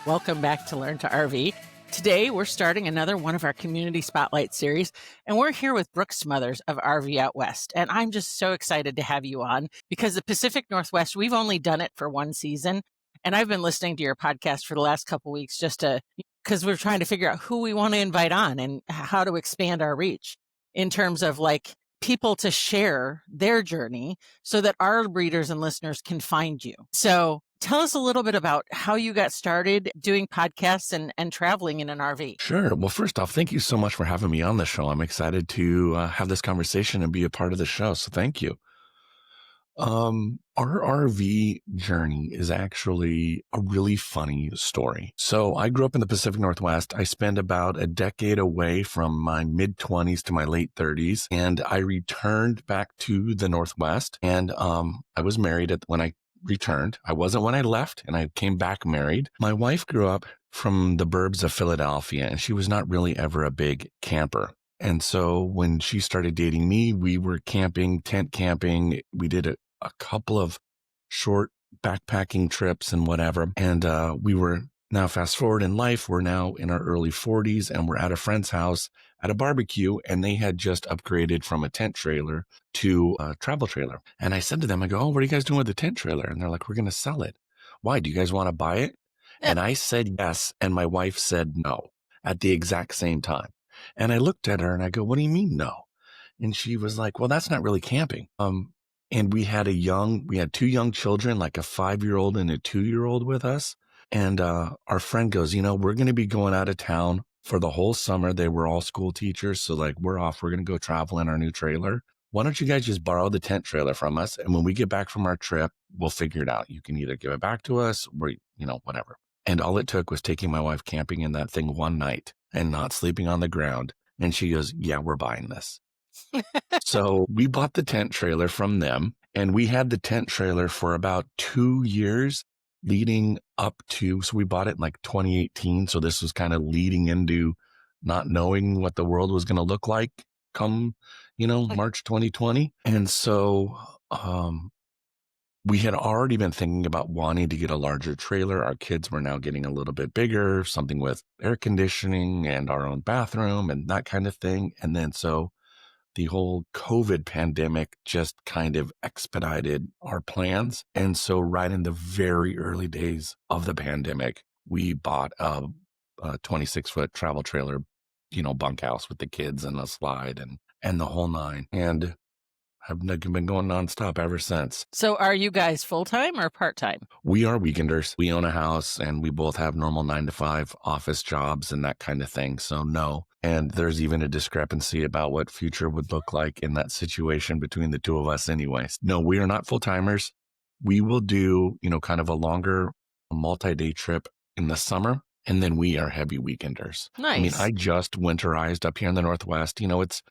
Welcome back to Learn to RV. Today, we're starting another one of our Community Spotlight series, and we're here with Brooks Smothers of RV Out West. And I'm just so excited to have you on because the Pacific Northwest, we've only done it for one season. And I've been listening to your podcast for the last couple of weeks because we're trying to figure out who we want to invite on and how to expand our reach in terms of like people to share their journey so that our readers and listeners can find you. So tell us a little bit about how you got started doing podcasts and traveling in an RV. Sure. Well, first off, thank you so much for having me on the show. I'm excited to have this conversation and be a part of the show. So thank you. Our RV journey is actually a really funny story. So I grew up in the Pacific Northwest. I spent about a decade away from my mid-20s to my late 30s, and I returned back to the Northwest. And I was married when I returned. I wasn't when I left, and I came back married. My wife grew up from the burbs of Philadelphia, and she was not really ever a big camper. And so when she started dating me, we were camping, tent camping. We did a couple of short backpacking trips and whatever. And we were now fast forward in life. We're now in our early 40s, and we're at a friend's house at a barbecue, and they had just upgraded from a tent trailer to a travel trailer. And I said to them, I go, "Oh, what are you guys doing with the tent trailer?" And they're like, "We're going to sell it." "Why? Do you guys want to buy it?" And I said yes, and my wife said no at the exact same time. And I looked at her and I go, "What do you mean no?" And she was like, "Well, that's not really camping." And we had two young children, like a 5-year-old and a 2-year-old with us. And our friend goes, "We're going to be going out of town for the whole summer." They were all school teachers. So like, we're off. We're going to go travel in our new trailer. "Why don't you guys just borrow the tent trailer from us? And when we get back from our trip, we'll figure it out. You can either give it back to us or, whatever." And all it took was taking my wife camping in that thing one night and not sleeping on the ground. And she goes, "Yeah, we're buying this." So we bought the tent trailer from them, and we had the tent trailer for about 2 years leading up to, so we bought it in like 2018. So this was kind of leading into not knowing what the world was going to look like come, March 2020. And so we had already been thinking about wanting to get a larger trailer. Our kids were now getting a little bit bigger, something with air conditioning and our own bathroom and that kind of thing. And then so the whole COVID pandemic just kind of expedited our plans. And so right in the very early days of the pandemic, we bought a 26-foot travel trailer, bunkhouse with the kids and a slide and the whole nine. And I've been going nonstop ever since. So are you guys full-time or part-time? We are weekenders. We own a house and we both have normal 9-to-5 office jobs and that kind of thing. So no. And there's even a discrepancy about what future would look like in that situation between the two of us anyways. No, we are not full-timers. We will do, kind of a longer multi-day trip in the summer. And then we are heavy weekenders. Nice. I mean, I just winterized up here in the Northwest.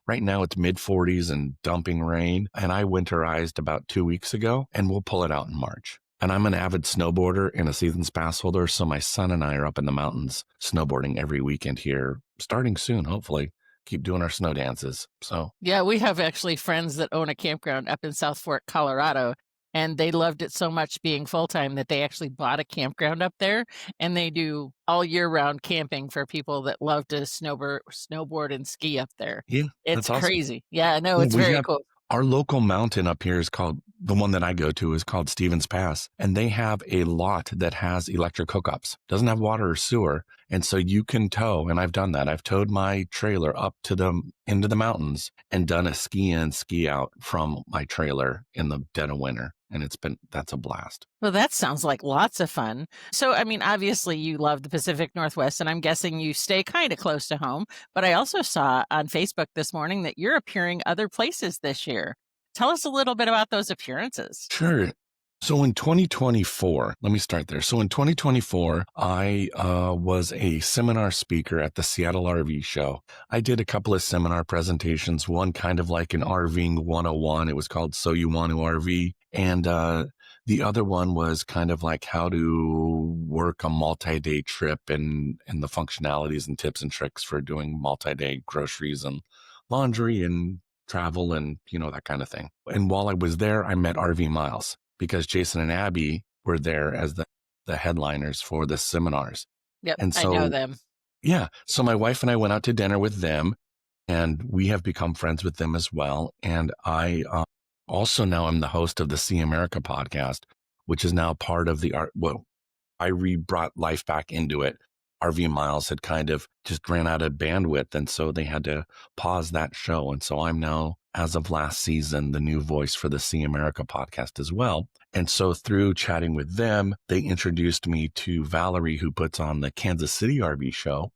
Right now it's mid-40s and dumping rain. And I winterized about 2 weeks ago, and we'll pull it out in March. And I'm an avid snowboarder and a season's pass holder. So my son and I are up in the mountains snowboarding every weekend here, starting soon, hopefully. Keep doing our snow dances. So yeah, we have actually friends that own a campground up in South Fork, Colorado. And they loved it so much being full-time that they actually bought a campground up there, and they do all year-round camping for people that love to snowboard and ski up there. Yeah, It's that's awesome. Crazy. Yeah, no, it's very cool. Our local mountain up here is called, the one that I go to is called Stevens Pass. And they have a lot that has electric hookups. Doesn't have water or sewer. And so you can tow, and I've done that. I've towed my trailer up to into the mountains and done a ski in, ski out from my trailer in the dead of winter. And that's a blast. Well, that sounds like lots of fun. So, I mean, obviously you love the Pacific Northwest, and I'm guessing you stay kind of close to home. But I also saw on Facebook this morning that you're appearing other places this year. Tell us a little bit about those appearances. Sure. So in 2024, let me start there. So in 2024, I was a seminar speaker at the Seattle RV show. I did a couple of seminar presentations, one kind of like an RVing 101. It was called So You Want to RV. And the other one was kind of like how to work a multi-day trip and the functionalities and tips and tricks for doing multi-day groceries and laundry and travel and, that kind of thing. And while I was there, I met RV Miles, because Jason and Abby were there as the headliners for the seminars. Yep. And I know so, them. yeah, so my wife and I went out to dinner with them, and we have become friends with them as well. And I also now am the host of the See America podcast, which is now part of the art. Well, I brought life back into it. RV Miles had kind of just ran out of bandwidth, and so they had to pause that show. And so I'm now, as of last season, the new voice for the See America podcast as well. And so through chatting with them, they introduced me to Valerie, who puts on the Kansas City RV show.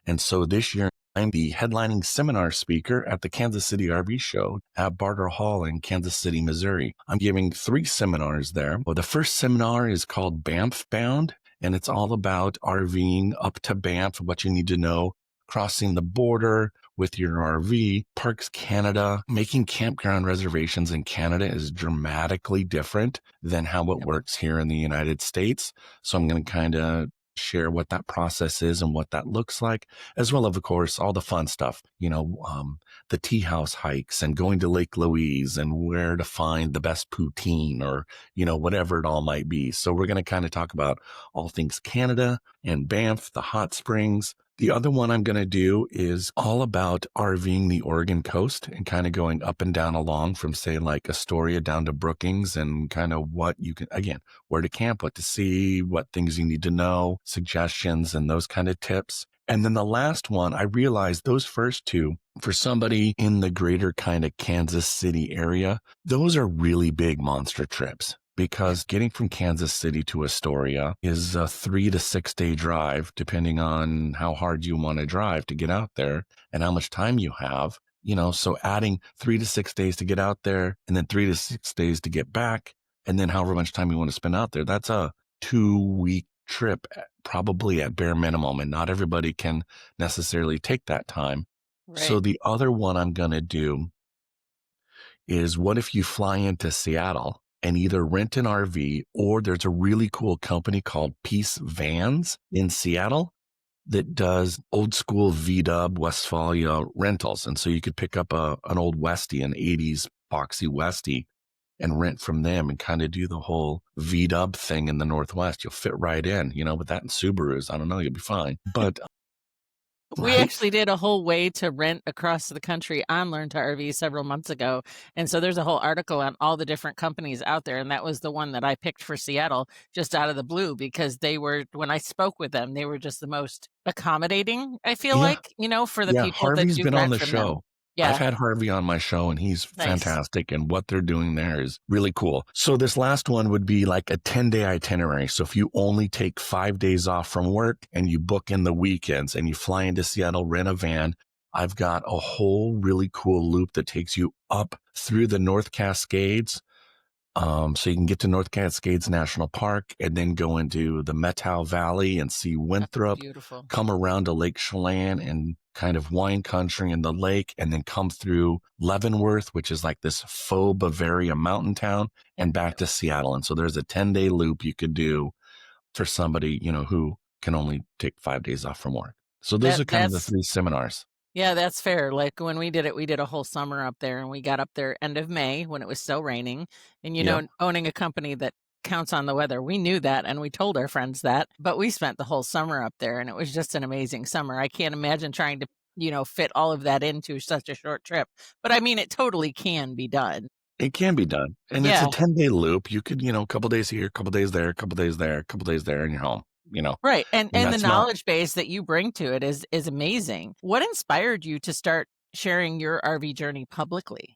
And so this year, I'm the headlining seminar speaker at the Kansas City RV show at Barter Hall in Kansas City, Missouri. I'm giving 3 seminars there. Well, the first seminar is called Banff Bound, and it's all about RVing up to Banff, what you need to know, crossing the border with your RV. Parks Canada, making campground reservations in Canada is dramatically different than how it Yep. works here in the United States. So I'm going to kind of share what that process is and what that looks like, as well as, of course, all the fun stuff, the tea house hikes and going to Lake Louise and where to find the best poutine or, whatever it all might be. So we're going to kind of talk about all things Canada and Banff, the hot springs. The other one I'm going to do is all about RVing the Oregon coast and kind of going up and down along from, say, like Astoria down to Brookings, and kind of what you can, again, where to camp, what to see, what things you need to know, suggestions, and those kind of tips. And then the last one, I realized those first 2, for somebody in the greater kind of Kansas City area, those are really big monster trips. Because getting from Kansas City to Astoria is a 3 to 6 day drive, depending on how hard you want to drive to get out there and how much time you have. So adding 3 to 6 days to get out there, and then 3 to 6 days to get back, and then however much time you want to spend out there, that's a 2-week trip, probably at bare minimum. And not everybody can necessarily take that time. So Right. the other one I'm going to do is, what if you fly into Seattle and either rent an RV, or there's a really cool company called Peace Vans in Seattle that does old school VW Westphalia rentals. And so you could pick up an old Westie, an 80s boxy Westie, and rent from them and kind of do the whole VW thing in the Northwest. You'll fit right in, with that and Subarus. I don't know, you'll be fine. But We right? actually did a whole way to rent across the country on Learn to RV several months ago. And so there's a whole article on all the different companies out there. And that was the one that I picked for Seattle just out of the blue, because when I spoke with them, they were just the most accommodating, I feel Yeah. like, for the Yeah, people that Harvey's do been on rent the from them. show. I've Yeah. had Harvey on my show, and he's Nice. fantastic. And what they're doing there is really cool. So this last one would be like a 10-day itinerary. So if you only take 5 days off from work and you book in the weekends and you fly into Seattle, rent a van, I've got a whole really cool loop that takes you up through the North Cascades. So you can get to North Cascades National Park and then go into the Methow Valley and see That's Winthrop, beautiful. come around to Lake Chelan and kind of wine country in the lake, and then come through Leavenworth, which is like this faux Bavaria mountain town, and back to Seattle. And so there's a 10-day loop you could do for somebody, who can only take 5 days off from work. So those are kind of the That's 3 seminars. Yeah, that's fair. Like when we did it, we did a whole summer up there, and we got up there end of May when it was still raining. And Yep. owning a company that counts on the weather, we knew that, and we told our friends that. But we spent the whole summer up there, and it was just an amazing summer. I can't imagine trying to, fit all of that into such a short trip. But I mean, it totally can be done. It can be done. And it's a Yeah. 10-day loop. You could, a couple days here, a couple days there, a couple days there, a couple days there, and you're home, Right. And and the that's not. knowledge base that you bring to it is amazing. What inspired you to start sharing your RV journey publicly?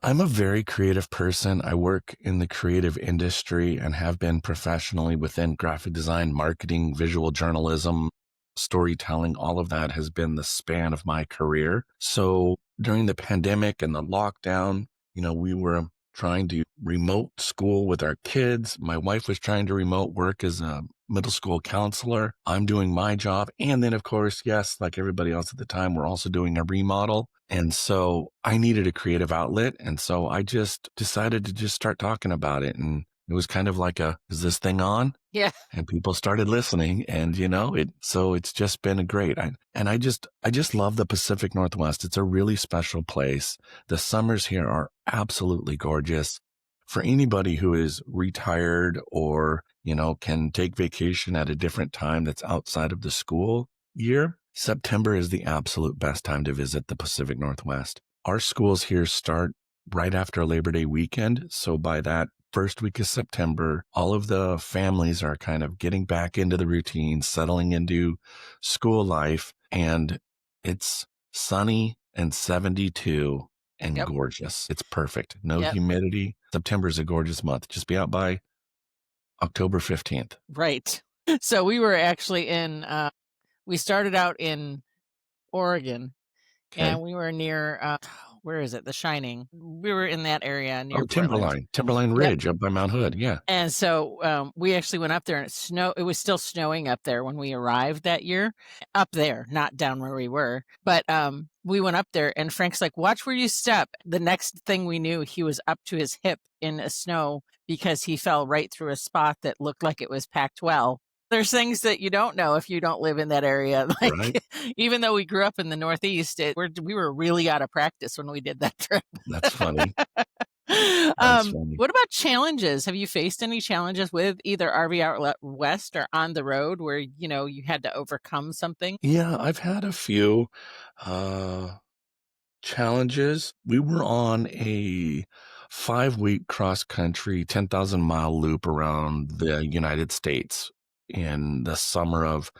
I'm a very creative person. I work in the creative industry and have been professionally within graphic design, marketing, visual journalism, storytelling. All of that has been the span of my career. So during the pandemic and the lockdown, we were trying to remote school with our kids. My wife was trying to remote work as a middle school counselor. I'm doing my job. And then, of course, yes, like everybody else at the time, we're also doing a remodel. And so I needed a creative outlet. And so I just decided to just start talking about it. And it was kind of like is this thing on? Yeah. And people started listening, and so it's just been great. I just love the Pacific Northwest. It's a really special place. The summers here are absolutely gorgeous. For anybody who is retired or can take vacation at a different time that's outside of the school year, September is the absolute best time to visit the Pacific Northwest. Our schools here start right after Labor Day weekend. So by that first week of September, all of the families are kind of getting back into the routine, settling into school life, and it's sunny and 72 and gorgeous. It's perfect. No humidity. September is a gorgeous month. Just be out by October 15th. Right. So we were actually we started out in Oregon, and we were near, where is it? The Shining. We were in that area near Portland. Timberline Ridge up by Mount Hood. Yeah. And so we actually went up there, and it was still snowing up there when we arrived that year, up there, not down where we were. But we went up there, and Frank's like, watch where you step. The next thing we knew, he was up to his hip in the snow because he fell right through a spot that looked like it was packed well. There's things that you don't know if you don't live in that area. Like, right. Even though we grew up in the Northeast, we were really out of practice when we did that trip. That's funny. Funny. What about challenges? Have you faced any challenges with either RV Out West or on the road where, you had to overcome something? Yeah, I've had a few challenges. We were on a 5-week cross-country 10,000-mile loop around the United States in the summer of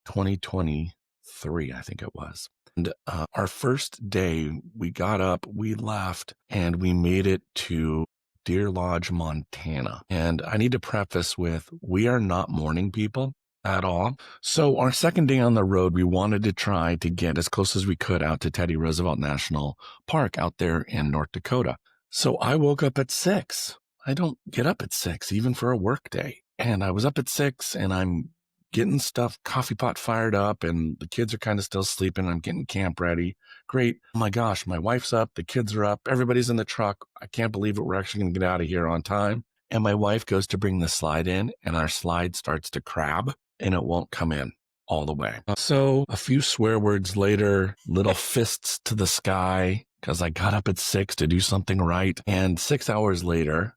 2023, I think it was. And our first day, we got up, we left, and we made it to Deer Lodge, Montana. And I need to preface with, we are not morning people at all. So our second day on the road, we wanted to try to get as close as we could out to Teddy Roosevelt National Park out there in North Dakota. So I woke up at 6. I don't get up at 6, even for a work day. And I was up at 6, and I'm getting stuff, coffee pot fired up, and the kids are kind of still sleeping. I'm getting camp ready. Great. Oh my gosh, my wife's up, the kids are up, everybody's in the truck. I can't believe it. We're actually going to get out of here on time. And my wife goes to bring the slide in, and our slide starts to crab, and it won't come in all the way. So a few swear words later, little fists to the sky, because I got up at 6 to do something right. And 6 hours later,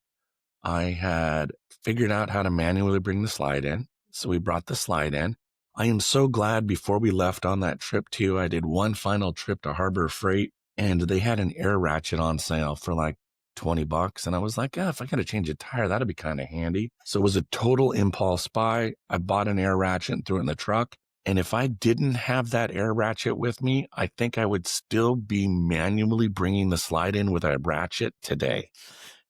I had figured out how to manually bring the slide in. So we brought the slide in. I am so glad before we left on that trip too, I did one final trip to Harbor Freight, and they had an air ratchet on sale for like $20. And I was like, if I got to change a tire, that'd be kind of handy. So it was a total impulse buy. I bought an air ratchet and threw it in the truck. And if I didn't have that air ratchet with me, I think I would still be manually bringing the slide in with a ratchet today.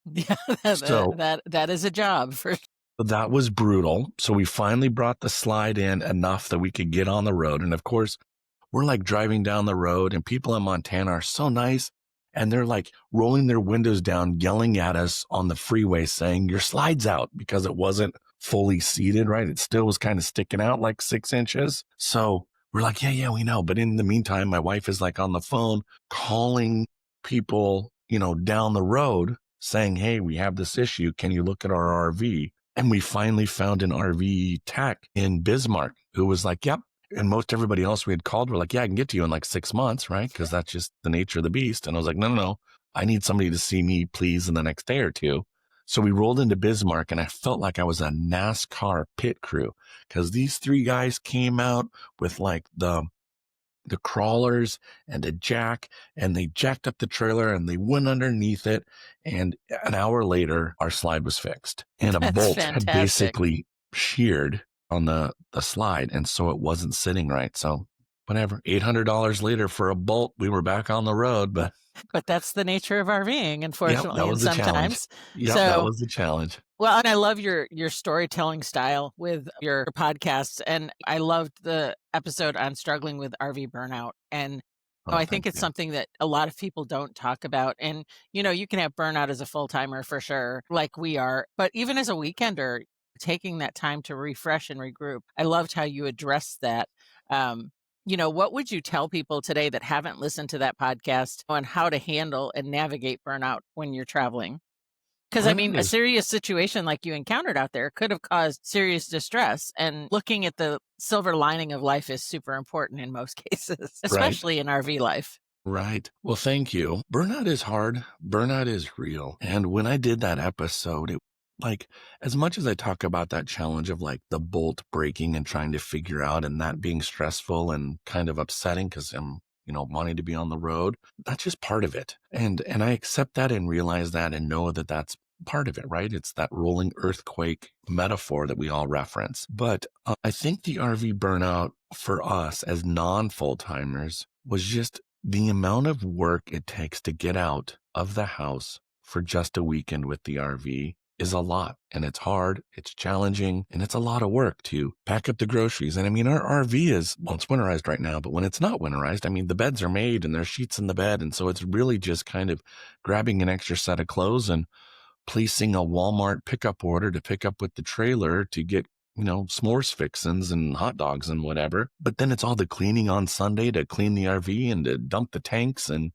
Yeah, that is a job for. That was brutal. So we finally brought the slide in enough that we could get on the road. And of course, we're like driving down the road, and people in Montana are so nice. And they're like rolling their windows down, yelling at us on the freeway saying, your slide's out, because it wasn't fully seated, right? It still was kind of sticking out like 6 inches. So we're like, yeah, we know. But in the meantime, my wife is like on the phone calling people, down the road saying, hey, we have this issue. Can you look at our RV? And we finally found an RV tech in Bismarck who was like, yep. And most everybody else we had called were like, yeah, I can get to you in like 6 months, right? Because that's just the nature of the beast. And I was like, no. I need somebody to see me, please, in the next day or two. So we rolled into Bismarck, and I felt like I was a NASCAR pit crew, because these 3 guys came out with like the crawlers and a jack, and they jacked up the trailer and they went underneath it. And an hour later, our slide was fixed, and a bolt had basically sheared on the slide. And so it wasn't sitting right. So whatever, $800 later for a bolt, we were back on the road. But that's the nature of RVing, unfortunately. That was the sometimes. Yeah, that was the challenge. Well, and I love your storytelling style with your podcasts. And I loved the episode on struggling with RV burnout. And I think it's something that a lot of people don't talk about. And, you can have burnout as a full-timer for sure, like we are. But even as a weekender, taking that time to refresh and regroup. I loved how you addressed that. What would you tell people today that haven't listened to that podcast on how to handle and navigate burnout when you're traveling? Because a serious situation like you encountered out there could have caused serious distress, and looking at the silver lining of life is super important in most cases, especially in RV life. Right. Well, thank you. Burnout is hard. Burnout is real. And when I did that episode, like, as much as I talk about that challenge of like the bolt breaking and trying to figure out and that being stressful and kind of upsetting because I'm, wanting to be on the road, that's just part of it. And I accept that and realize that and know that that's part of it, right? It's that rolling earthquake metaphor that we all reference. But I think the RV burnout for us as non full timers was just the amount of work it takes to get out of the house for just a weekend with the RV is a lot, and it's hard, it's challenging, and it's a lot of work to pack up the groceries. And I mean, our RV well, it's winterized right now, but when it's not winterized, I mean, the beds are made and there's sheets in the bed. And so it's really just kind of grabbing an extra set of clothes and placing a Walmart pickup order to pick up with the trailer to get, s'mores fixins and hot dogs and whatever. But then it's all the cleaning on Sunday to clean the RV and to dump the tanks and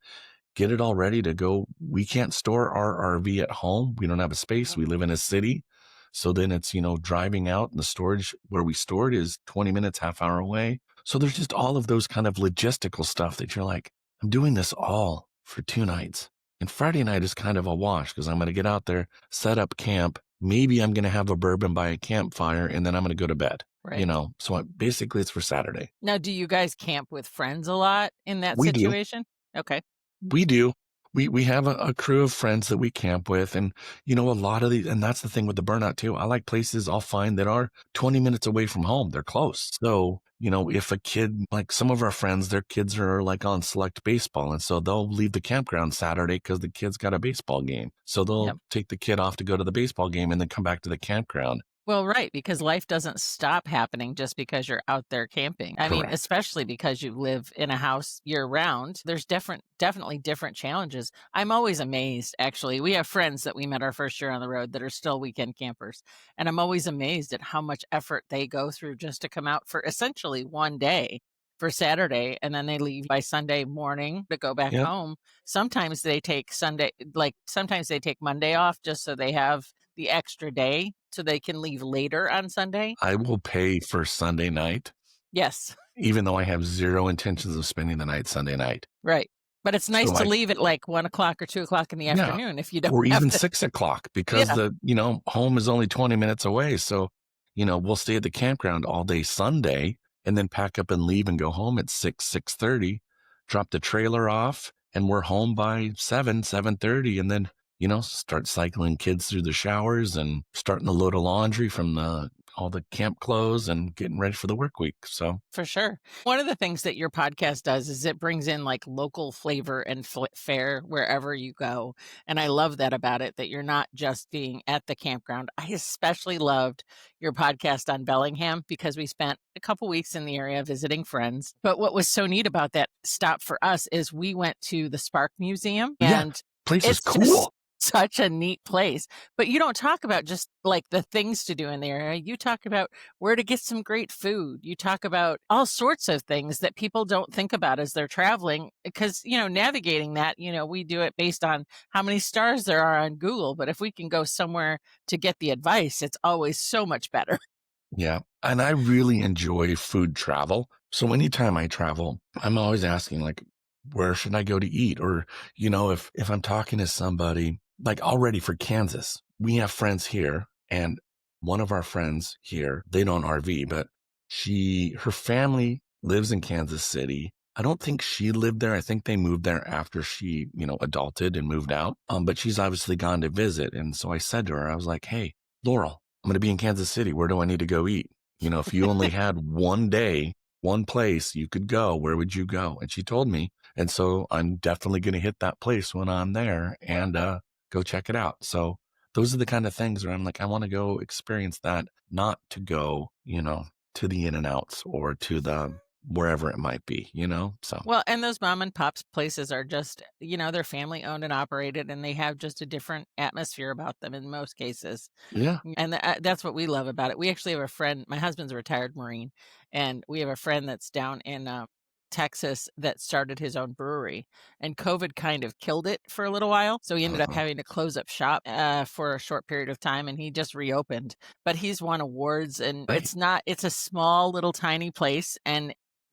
get it all ready to go. We can't store our RV at home. We don't have a space. We live in a city. So then it's, driving out, and the storage where we store it is 20 minutes, half hour away. So there's just all of those kind of logistical stuff that you're like, I'm doing this all for 2 nights. And Friday night is kind of a wash because I'm going to get out there, set up camp. Maybe I'm going to have a bourbon by a campfire, and then I'm going to go to bed. Right. So basically it's for Saturday. Now, do you guys camp with friends a lot in that We do. situation? Okay. We do. We have a crew of friends that we camp with, and a lot of these, and that's the thing with the burnout too. I like places I'll find that are 20 minutes away from home. They're close. So, if a kid, like some of our friends, their kids are like on select baseball, and so they'll leave the campground Saturday because the kid's got a baseball game. So they'll take the kid off to go to the baseball game and then come back to the campground. Well, right, because life doesn't stop happening just because you're out there camping. I mean, Correct. especially because you live in a house year round. There's definitely different challenges. I'm always amazed, actually. We have friends that we met our first year on the road that are still weekend campers. And I'm always amazed at how much effort they go through just to come out for essentially one day for Saturday. And then they leave by Sunday morning to go back Yep. home. Sometimes they take sometimes they take Monday off just so they have the extra day so they can leave later on Sunday. I will pay for Sunday night, Yes. even though I have zero intentions of spending the night Sunday night. Right. But it's nice So to leave at like 1 o'clock or 2 o'clock in the afternoon if you don't or have even to. 6 o'clock because home is only 20 minutes away. So, we'll stay at the campground all day Sunday and then pack up and leave and go home at 6:30, drop the trailer off, and we're home by 7:30. And then, start cycling kids through the showers and starting to load of laundry from all the camp clothes and getting ready for the work week. So For sure. One of the things that your podcast does is it brings in like local flavor and fare wherever you go. And I love that about it, that you're not just being at the campground. I especially loved your podcast on Bellingham because we spent a couple weeks in the area visiting friends. But what was so neat about that stop for us is we went to the Spark Museum, and place is it's just cool. such a neat place. But you don't talk about just like the things to do in the area. You talk about where to get some great food. You talk about all sorts of things that people don't think about as they're traveling because, navigating that, we do it based on how many stars there are on Google. But if we can go somewhere to get the advice, it's always so much better. Yeah. And I really enjoy food travel. So anytime I travel, I'm always asking like, where should I go to eat? Or, if I'm talking to somebody like already for Kansas, we have friends here, and one of our friends here, they don't RV, but her family lives in Kansas City. I don't think she lived there. I think they moved there after she, adulted and moved out. But she's obviously gone to visit. And so I said to her, I was like, hey, Laurel, I'm going to be in Kansas City. Where do I need to go eat? If you only had one day, one place you could go, where would you go? And she told me. And so I'm definitely going to hit that place when I'm there and go check it out. So those are the kind of things where I'm like, I want to go experience that, not to go, to the In-N-Outs or to the wherever it might be, so. Well, and those mom and pops places are just, they're family owned and operated, and they have just a different atmosphere about them in most cases. Yeah. And that's what we love about it. We actually have a friend, my husband's a retired Marine, and we have a friend that's down in Texas that started his own brewery, and COVID kind of killed it for a little while. So he ended up having to close up shop for a short period of time, and he just reopened. But he's won awards, and it's a small little tiny place,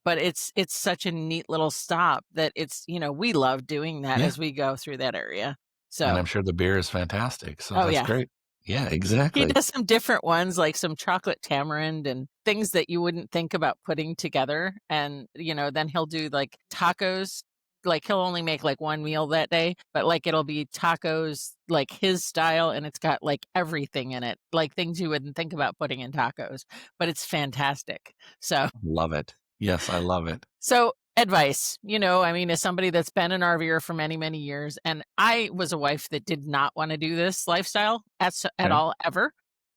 but it's such a neat little stop that it's, we love doing that as we go through that area. So, and I'm sure the beer is fantastic. So that's great. Yeah, He exactly. does some different ones, like some chocolate tamarind and things that you wouldn't think about putting together, and, then he'll do, like, tacos. Like, he'll only make, like, 1 meal that day, but, like, it'll be tacos, like, his style, and it's got, like, everything in it, like, things you wouldn't think about putting in tacos, but it's fantastic. So Love it. Yes, I love it. so, advice, I mean, as somebody that's been an RVer for many, many years, and I was a wife that did not wanna do this lifestyle at Okay. all, ever,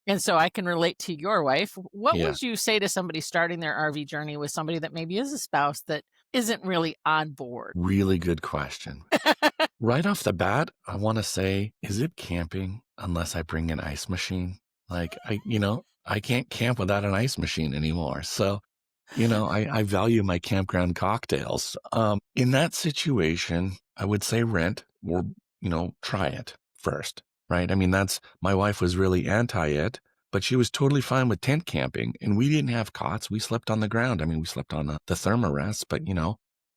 and so I can relate to your wife. What Yeah. would you say to somebody starting their RV journey with somebody that maybe is a spouse that isn't really on board? Really good question. Right off the bat, I want to say, is it camping unless I bring an ice machine? Like I can't camp without an ice machine anymore. So, I value my campground cocktails. In that situation, I would say rent or, try it first, right? I mean, my wife was really anti it, but she was totally fine with tent camping and we didn't have cots. We slept on the ground. I mean, we slept on the thermarest, but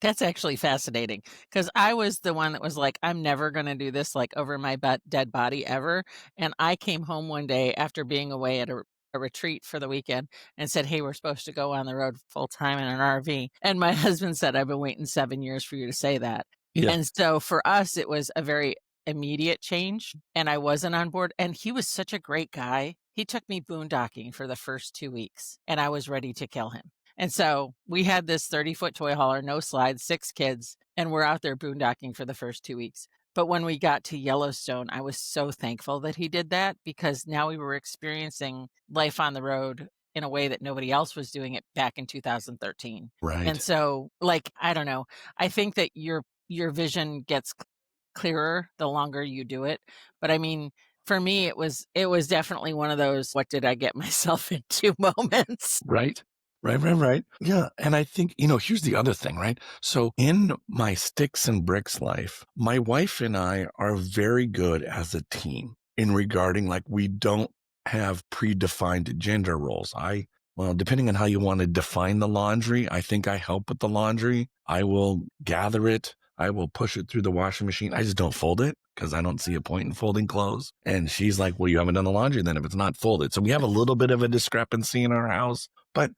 That's actually fascinating because I was the one that was like, "I'm never gonna do this, like, over my dead body ever," and I came home one day after being away at a retreat for the weekend and said, "Hey, we're supposed to go on the road full time in an RV," and my husband said, "I've been waiting 7 years for you to say that." yeah, And so for us, it was a very immediate change, and I wasn't on board, and he was such a great guy. He took me boondocking for the first 2 weeks, and I was ready to kill him. And so we had this 30-foot toy hauler, no slides, 6 kids, and we're out there boondocking for the first 2 weeks. But when we got to Yellowstone, I was so thankful that he did that because now we were experiencing life on the road in a way that nobody else was doing it back in 2013. And right. so, like, I don't know, I think that your vision gets clearer the longer you do it. But I mean, for me, it was definitely one of those, "What did I get myself into?" moments. Right. Right. Yeah. And I think, here's the other thing, right? So in my sticks and bricks life, my wife and I are very good as a team in regarding like we don't have predefined gender roles. Well, depending on how you want to define the laundry, I think I help with the laundry. I will gather it. I will push it through the washing machine. I just don't fold it because I don't see a point in folding clothes. And she's like, well, you haven't done the laundry then if it's not folded. So we have a little bit of a discrepancy in our house. But,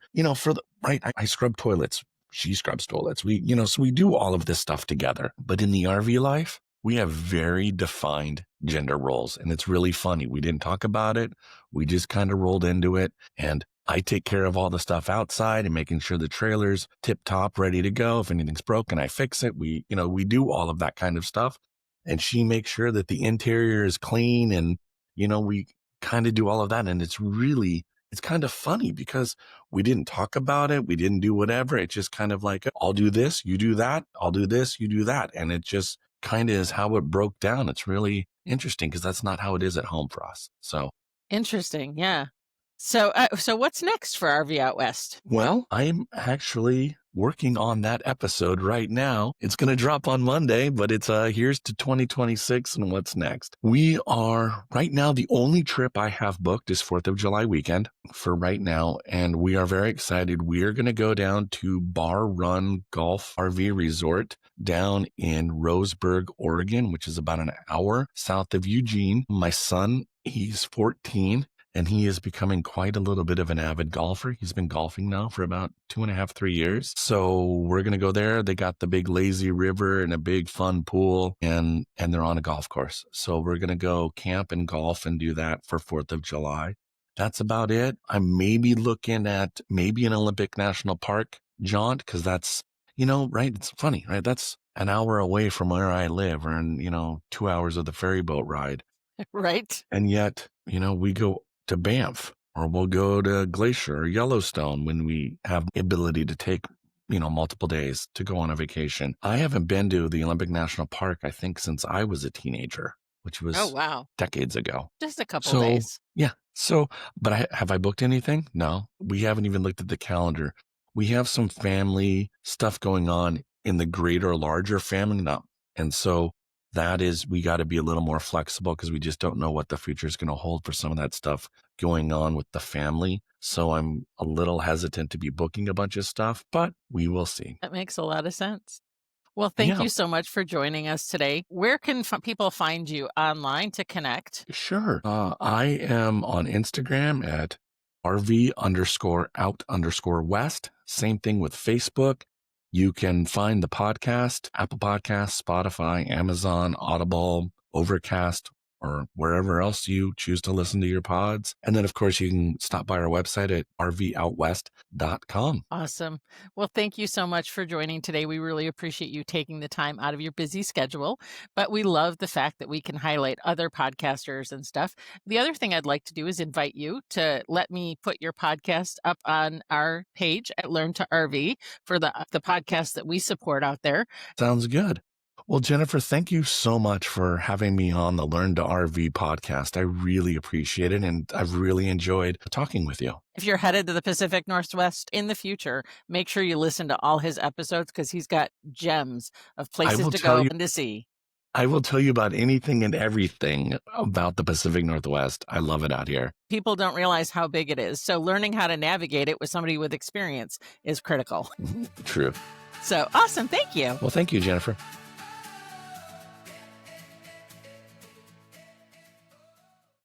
right, I scrub toilets. She scrubs toilets. So we do all of this stuff together. But in the RV life, we have very defined gender roles. And it's really funny. We didn't talk about it. We just kind of rolled into it. And I take care of all the stuff outside and making sure the trailer's tip top, ready to go. If anything's broken, I fix it. We do all of that kind of stuff. And she makes sure that the interior is clean. And, we kind of do all of that. And it's kind of funny because we didn't talk about it. We didn't do whatever. It's just kind of like, I'll do this, you do that. I'll do this, you do that. And it just kind of is how it broke down. It's really interesting because that's not how it is at home for us. So, Interesting, yeah. So what's next for RV Out West? well, I'm actually working on that episode right now. It's going to drop on Monday, but it's here's to 2026 and what's next. We are right now, the only trip I have booked is 4th of July weekend for right now. And we are very excited. We are going to go down to Bar Run Golf RV Resort down in Roseburg, Oregon, which is about an hour south of Eugene. My son, he's 14 and he is becoming quite a little bit of an avid golfer. He's been golfing now for about 2.5, 3 years. So we're going to go there. They got the big lazy river and a big fun pool and they're on a golf course. So we're going to go camp and golf and do that for 4th of July. That's about it. I'm maybe looking at maybe an Olympic National Park jaunt because that's, right. It's funny, right? That's an hour away from where I live or in, 2 hours of the ferry boat ride. Right? And yet, we go to Banff or we'll go to Glacier or Yellowstone when we have the ability to take, multiple days to go on a vacation. I haven't been to the Olympic National Park, I think, since I was a teenager, which Oh, was wow. decades ago. Just a couple So, days. yeah. So, but have I booked anything? No, we haven't even looked at the calendar. We have some family stuff going on in the greater, larger family now. And so we got to be a little more flexible because we just don't know what the future is going to hold for some of that stuff going on with the family. So I'm a little hesitant to be booking a bunch of stuff, but we will see. That makes a lot of sense. Well, thank Yeah, you so much for joining us today. Where can people find you online to connect? sure. I am on Instagram at RV_out_west. Same thing with Facebook. You can find the podcast, Apple Podcasts, Spotify, Amazon, Audible, Overcast, or wherever else you choose to listen to your pods. And then, of course, you can stop by our website at rvoutwest.com. Awesome. Well, thank you so much for joining today. We really appreciate you taking the time out of your busy schedule, but we love the fact that we can highlight other podcasters and stuff. The other thing I'd like to do is invite you to let me put your podcast up on our page at Learn to RV for the podcast that we support out there. Sounds good. Well, Jennifer, thank you so much for having me on the Learn to RV podcast. I really appreciate it, and I've really enjoyed talking with you. If you're headed to the Pacific Northwest in the future, make sure you listen to all his episodes because he's got gems of I places will to tell go you, and to see. I will tell you about anything and everything about the Pacific Northwest. I love it out here. People don't realize how big it is. So learning how to navigate it with somebody with experience is critical. True. So awesome. Thank you. Well, thank you, Jennifer.